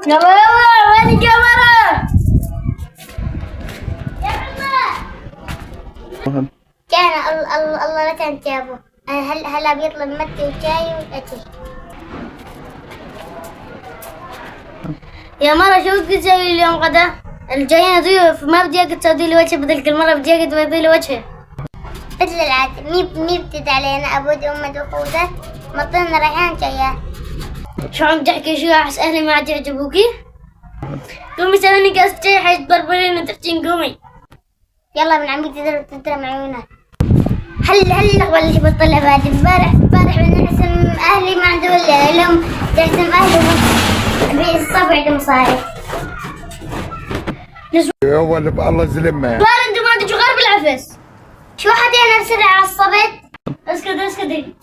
يلا يلا وين الكاميرا؟ كان الله لا كان جابه. هلا بيطلب متي وشاي واكل. يا مرة شو بدك تسوي اليوم غدا؟ الجايين ضيوف ما بدي اياك تسوي لي وجه بدل كل مرة بدي اياك تبيضي لي وجهي. مثل العادة مي بتد علينا أبود أمد وخوذة مطلنا ريحان جاية. شو عم تحكي؟ شو احس اهلي ما عاد يعجبوكي؟ قومي سوي لي كاس شاي حيث بربرين وترجين قومي. يلا من عمي تدرم عيونك. هل ولا شي بتطلع بعد امبارح من اسم أهلي ما عنده ولا لهم اسم أهلي بالصبع عندهم مصاري. هو اللي الله يسلمه. بار انتوا ما تجوا غير بالعفس. شو حدينا بسرعة عصبت؟ اسكتي.